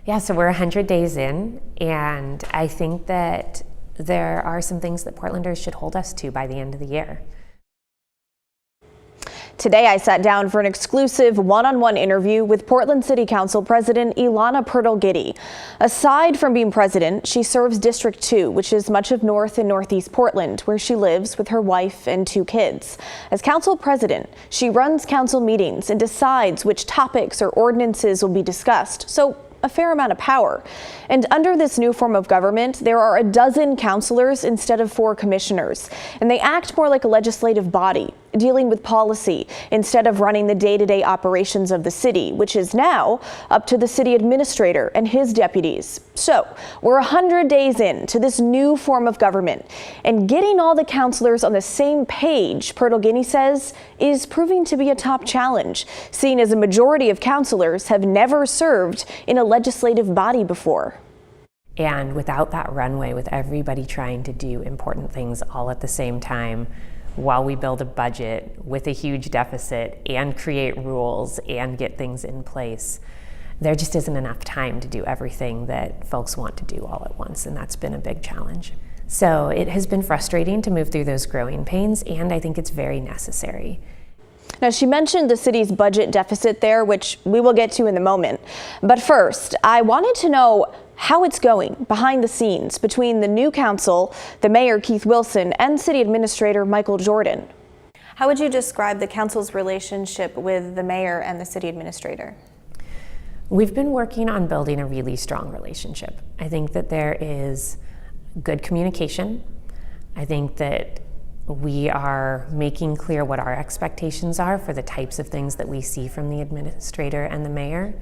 Yeah, so we're 100 days in, and I think that there are some things that Portlanders should hold us to by the end of the year. Today, I sat down for an exclusive one-on-one interview with Portland City Council President Elana Pirtle-Guiney. Aside from being president, she serves District 2, which is much of North and Northeast Portland, where she lives with her wife and 2 kids. As council president, she runs council meetings and decides which topics or ordinances will be discussed. So a fair amount of power. And under this new form of government, there are a dozen councilors instead of 4 commissioners, and they act more like a legislative body, dealing with policy instead of running the day-to-day operations of the city, which is now up to the city administrator and his deputies. So we're 100 days into this new form of government, and getting all the councilors on the same page, Pirtle-Guiney says, is proving to be a top challenge, seeing as a majority of councilors have never served in a legislative body before. And without that runway, with everybody trying to do important things all at the same time, while we build a budget with a huge deficit and create rules and get things in place, there just isn't enough time to do everything that folks want to do all at once, and that's been a big challenge. So it has been frustrating to move through those growing pains, and I think it's very necessary. Now, she mentioned the city's budget deficit there, which we will get to in a moment. But first, I wanted to know how it's going behind the scenes between the new council, the mayor, Keith Wilson, and city administrator, Michael Jordan. How would you describe the council's relationship with the mayor and the city administrator? We've been working on building a really strong relationship. I think that there is good communication. I think that we are making clear what our expectations are for the types of things that we see from the administrator and the mayor.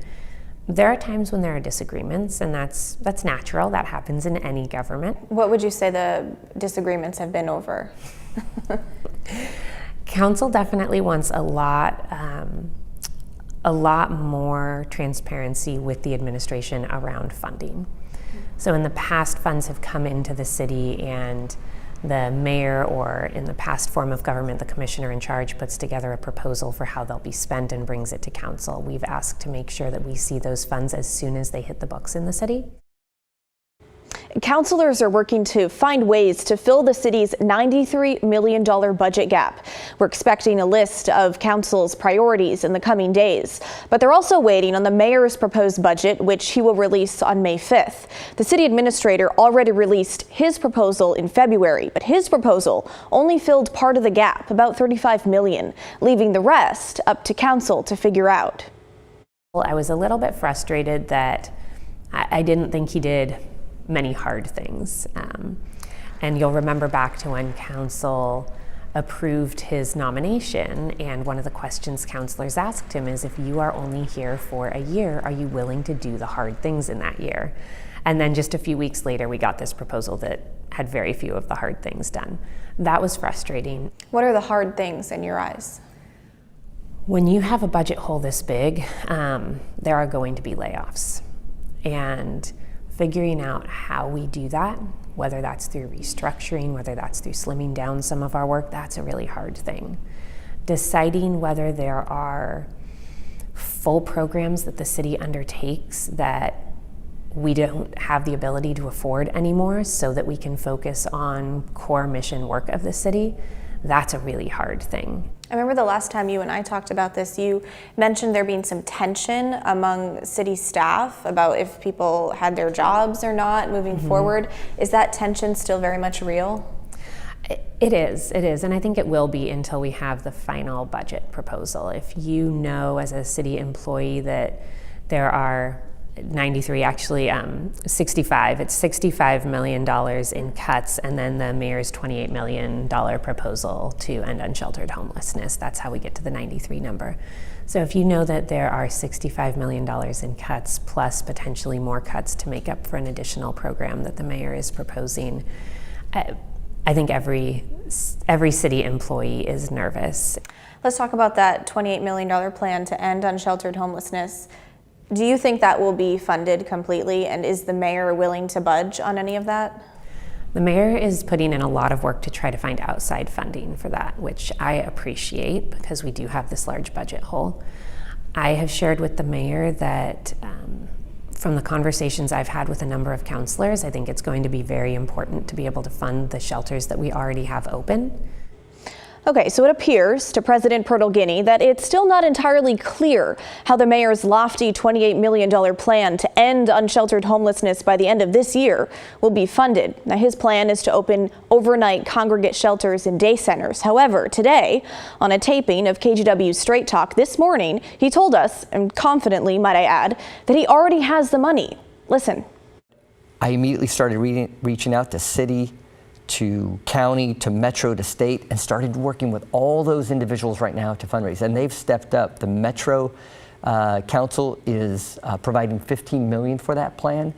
There are times when there are disagreements, and that's natural. That happens in any government. What would you say the disagreements have been over? Council definitely wants a lot more transparency with the administration around funding. So in the past, funds have come into the city, and the mayor, or in the past form of government, the commissioner in charge, puts together a proposal for how they'll be spent and brings it to council. We've asked to make sure that we see those funds as soon as they hit the books in the city. Councilors are working to find ways to fill the city's $93 million budget gap. We're expecting a list of council's priorities in the coming days, but they're also waiting on the mayor's proposed budget, which he will release on May 5th. The city administrator already released his proposal in February, but his proposal only filled part of the gap, about $35 million, leaving the rest up to council to figure out. Well, I was a little bit frustrated that I didn't think he did many hard things. And you'll remember back to when council approved his nomination, and one of the questions councilors asked him is, if you are only here for a year, are you willing to do the hard things in that year? And then just a few weeks later, we got this proposal that had very few of the hard things done. That was frustrating. What are the hard things in your eyes? When you have a budget hole this big, there are going to be layoffs. And figuring out how we do that, whether that's through restructuring, whether that's through slimming down some of our work, that's a really hard thing. Deciding whether there are full programs that the city undertakes that we don't have the ability to afford anymore so that we can focus on core mission work of the city, that's a really hard thing. I remember the last time you and I talked about this, you mentioned there being some tension among city staff about if people had their jobs or not moving forward. Is that tension still very much real? It is, and I think it will be until we have the final budget proposal. If you know as a city employee that there are 93, actually 65. It's $65 million in cuts, and then the mayor's $28 million proposal to end unsheltered homelessness. That's how we get to the 93 number. So if you know that there are $65 million in cuts, plus potentially more cuts to make up for an additional program that the mayor is proposing, I think every city employee is nervous. Let's talk about that $28 million plan to end unsheltered homelessness. Do you think that will be funded completely, and is the mayor willing to budge on any of that? The mayor is putting in a lot of work to try to find outside funding for that, which I appreciate because we do have this large budget hole. I have shared with the mayor that From the conversations I've had with a number of counselors, I think it's going to be very important to be able to fund the shelters that we already have open. Okay, so it appears to President Pirtle-Guiney that it's still not entirely clear how the mayor's lofty $28 million plan to end unsheltered homelessness by the end of this year will be funded. Now, his plan is to open overnight congregate shelters and day centers. However, today, on a taping of KGW's Straight Talk this morning, he told us, and confidently, might I add, that he already has the money. Listen. I immediately started reaching out to city, to county, to metro, to state, and started working with all those individuals right now to fundraise. And they've stepped up. The Metro Council is providing $15 million for that plan.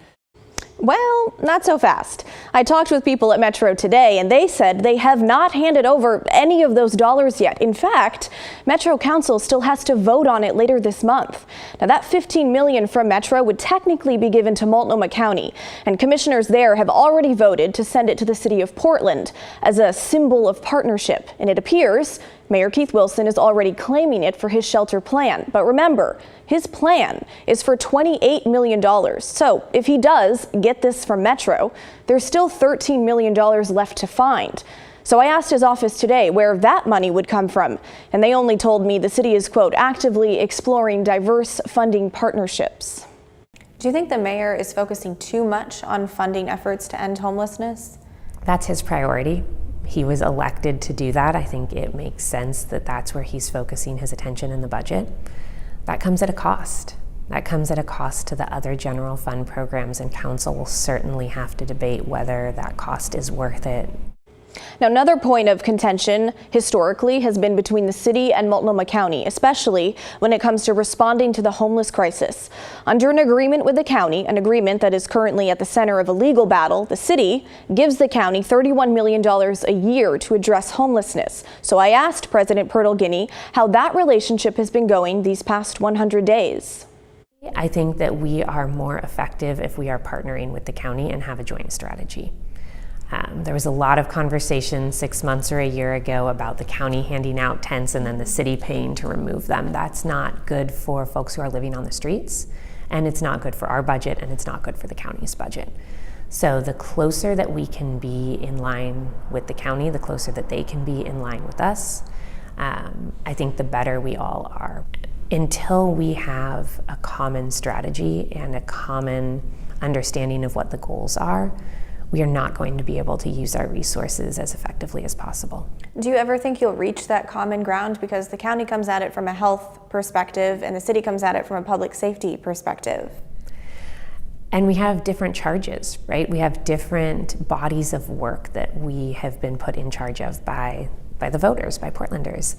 Well, not so fast. I talked with people at Metro today, and they said they have not handed over any of those dollars yet. In fact, Metro Council still has to vote on it later this month. Now, that $15 million from Metro would technically be given to Multnomah County, and commissioners there have already voted to send it to the city of Portland as a symbol of partnership. And it appears Mayor Keith Wilson is already claiming it for his shelter plan. But remember, his plan is for $28 million. So if he does get this from Metro, there's still $13 million left to find. So I asked his office today where that money would come from, and they only told me the city is, quote, actively exploring diverse funding partnerships. Do you think the mayor is focusing too much on funding efforts to end homelessness? That's his priority. He was elected to do that. I think it makes sense that that's where he's focusing his attention in the budget. That comes at a cost. That comes at a cost to the other general fund programs, and council will certainly have to debate whether that cost is worth it. Now, another point of contention historically has been between the city and Multnomah County, especially when it comes to responding to the homeless crisis. Under an agreement with the county, an agreement that is currently at the center of a legal battle, the city gives the county $31 million a year to address homelessness. So I asked President Pirtle-Guiney how that relationship has been going these past 100 days. I think that we are more effective if we are partnering with the county and have a joint strategy. There was a lot of conversation 6 months or a year ago about the county handing out tents and then the city paying to remove them. That's not good for folks who are living on the streets, and it's not good for our budget, and it's not good for the county's budget. So the closer that we can be in line with the county, the closer that they can be in line with us, I think the better we all are. Until we have a common strategy and a common understanding of what the goals are, we are not going to be able to use our resources as effectively as possible. Do you ever think you'll reach that common ground? Because the county comes at it from a health perspective and the city comes at it from a public safety perspective. And we have different charges, right? We have different bodies of work that we have been put in charge of by the voters, by Portlanders.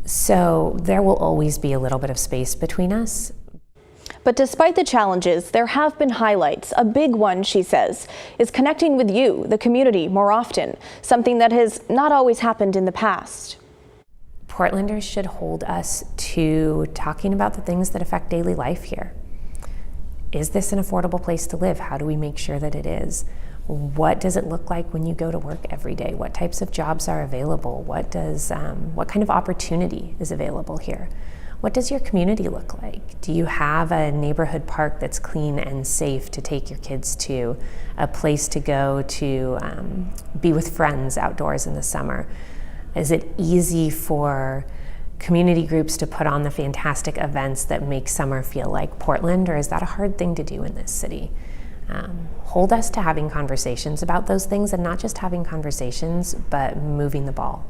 So there will always be a little bit of space between us. But despite the challenges, there have been highlights. A big one, she says, is connecting with you, the community, more often, something that has not always happened in the past. Portlanders should hold us to talking about the things that affect daily life here. Is this an affordable place to live? How do we make sure that it is? What does it look like when you go to work every day? What types of jobs are available? What kind of opportunity is available here? What does your community look like? Do you have a neighborhood park that's clean and safe to take your kids to, a place to go to be with friends outdoors in the summer? Is it easy for community groups to put on the fantastic events that make summer feel like Portland, or is that a hard thing to do in this city? Hold us to having conversations about those things, and not just having conversations, but moving the ball.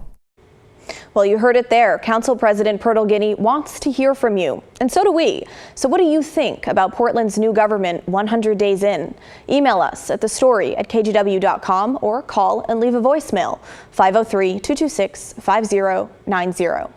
Well, you heard it there. Council President Pirtle-Guiney wants to hear from you, and so do we. So what do you think about Portland's new government 100 days in? Email us at thestory@kgw.com or call and leave a voicemail 503-226-5090.